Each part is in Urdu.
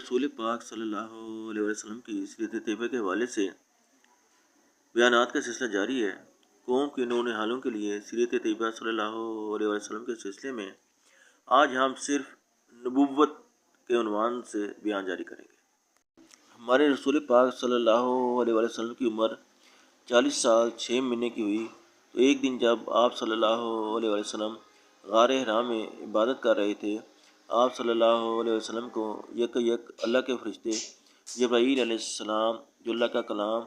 رسول پاک صلی اللہ علیہ وسلم کی سیرت طیبہ کے حوالے سے بیانات کا سلسلہ جاری ہے۔ قوم کے نونہالوں کے لیے سیرت طیبہ صلی اللہ علیہ وسلم کے سلسلے میں آج ہم صرف نبوت کے عنوان سے بیان جاری کریں گے۔ ہمارے رسول پاک صلی اللہ علیہ وسلم کی عمر 40 سال 6 مہینے کی ہوئی تو ایک دن جب آپ صلی اللہ علیہ وسلم غار حرا میں عبادت کر رہے تھے، آپ صلی اللہ علیہ وسلم کو یک اللہ کے فرشتے جبرائیل علیہ السلام جو اللہ کا کلام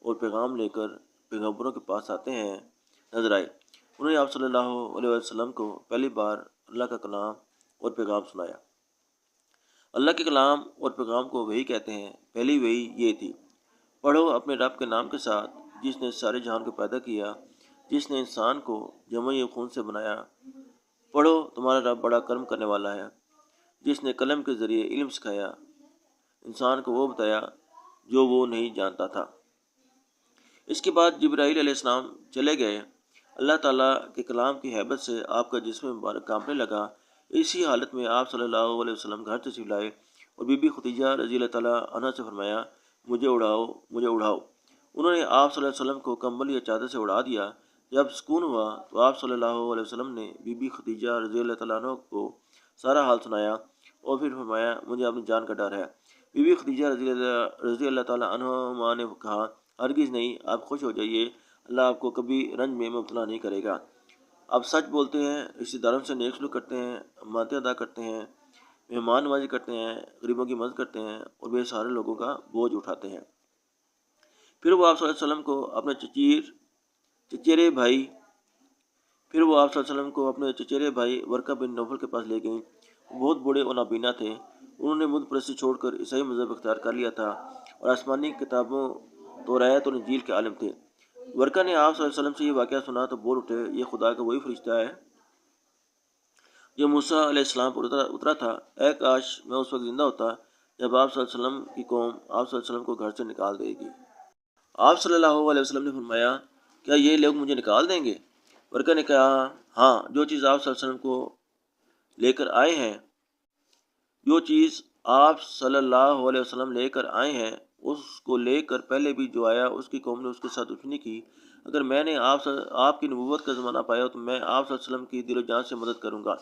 اور پیغام لے کر پیغمبروں کے پاس آتے ہیں نظر آئے۔ انہوں نے آپ صلی اللہ علیہ وسلم کو پہلی بار اللہ کا کلام اور پیغام سنایا۔ اللہ کے کلام اور پیغام کو وحی کہتے ہیں۔ پہلی وحی یہ تھی، پڑھو اپنے رب کے نام کے ساتھ جس نے سارے جہان کو پیدا کیا، جس نے انسان کو جمع خون سے بنایا۔ پڑھو تمہارا رب بڑا کرم کرنے والا ہے، جس نے قلم کے ذریعے علم سکھایا، انسان کو وہ بتایا جو وہ نہیں جانتا تھا۔ اس کے بعد جبرائیل علیہ السلام چلے گئے۔ اللہ تعالیٰ کے کلام کی ہیبت سے آپ کا جسم مبارک کانپنے لگا۔ اسی حالت میں آپ صلی اللہ علیہ وسلم گھر تشریف لائے اور بی بی خدیجہ رضی اللہ تعالیٰ عنہا سے فرمایا، مجھے اڑاؤ مجھے اڑاؤ۔ انہوں نے آپ صلی اللہ علیہ وسلم کو کمبل یا چادر سے اڑا دیا۔ جب سکون ہوا تو آپ صلی اللہ علیہ وسلم نے بی بی خدیجہ رضی اللہ تعالیٰ عنہ کو سارا حال سنایا اور پھر فرمایا، مجھے اپنی جان کا ڈر ہے۔ بی بی خدیجہ رضی اللہ تعالیٰ عنہ نے کہا، ہرگز نہیں، آپ خوش ہو جائیے، اللہ آپ کو کبھی رنج میں مبتلا نہیں کرے گا۔ آپ سچ بولتے ہیں، رشتہ داروں سے نیک سلوک کرتے ہیں، امانتیں ادا کرتے ہیں، مہمان نوازی کرتے ہیں، غریبوں کی مدد کرتے ہیں اور بے سارے لوگوں کا بوجھ اٹھاتے ہیں۔ پھر وہ آپ صلی اللہ علیہ وسلم کو اپنے چچیرے بھائی ورقہ بن نوفل کے پاس لے گئیں۔ وہ بہت بوڑھے اور نابینا تھے۔ انہوں نے بت پرستی چھوڑ کر عیسائی مذہب اختیار کر لیا تھا اور آسمانی کتابوں توریت اور انجیل کے عالم تھے۔ ورقہ نے آپ صلی اللہ علیہ وسلم سے یہ واقعہ سنا تو بول اٹھے، یہ خدا کا وہی فرشتہ ہے جو موسیٰ علیہ السلام پر اترا تھا۔ اے کاش میں اس وقت زندہ ہوتا جب آپ صلی اللہ علیہ وسلم کی قوم آپ صلی اللہ علیہ وسلم کو گھر سے نکال دے گی۔ آپ صلی اللہ علیہ وسلم نے فرمایا، کیا یہ لوگ مجھے نکال دیں گے؟ ورقہ نے کہا، ہاں، جو چیز آپ صلی اللہ علیہ وسلم کو لے کر آئے ہیں اس کو لے کر پہلے بھی جو آیا اس کی قوم نے اس کے ساتھ دشمنی کی۔ اگر میں نے آپ کی نبوت کا زمانہ پایا تو میں آپ صلی اللہ علیہ وسلم کی دل و جان سے مدد کروں گا۔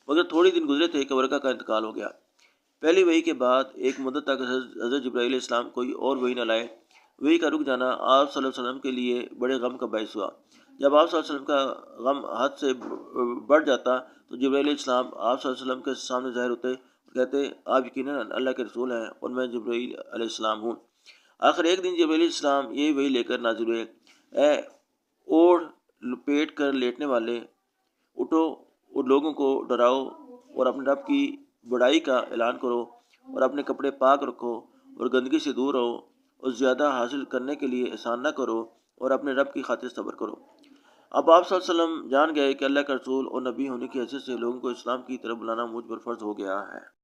مگر تھوڑی دن گزرے تھے کہ ورقہ کا انتقال ہو گیا۔ پہلی وحی کے بعد ایک مدت تک حضرت جبرائیل علیہ السلام کوئی اور وحی نہ لائے۔ وحی کا رک جانا آپ صلی اللہ علیہ وسلم کے لیے بڑے غم کا باعث ہوا۔ جب آپ صلی اللہ علیہ وسلم کا غم حد سے بڑھ جاتا تو جبرائیل علیہ السلام آپ صلی اللہ علیہ وسلم کے سامنے ظاہر ہوتے اور کہتے، آپ یقیناً اللہ کے رسول ہیں اور میں جبرائیل علیہ السلام ہوں۔ آخر ایک دن جبرائیل علیہ السلام یہ وحی لے کر نازل ہوئے، اے اوڑھ لپیٹ کر لیٹنے والے، اٹھو اور لوگوں کو ڈراؤ اور اپنے رب کی بڑائی کا اعلان کرو اور اپنے کپڑے پاک رکھو اور گندگی سے دور رہو اور زیادہ حاصل کرنے کے لیے احسان نہ کرو اور اپنے رب کی خاطر صبر کرو۔ اب آپ صلی اللہ علیہ وسلم جان گئے کہ اللہ کا رسول اور نبی ہونے کی حیثیت سے لوگوں کو اسلام کی طرف بلانا مجھ پر فرض ہو گیا ہے۔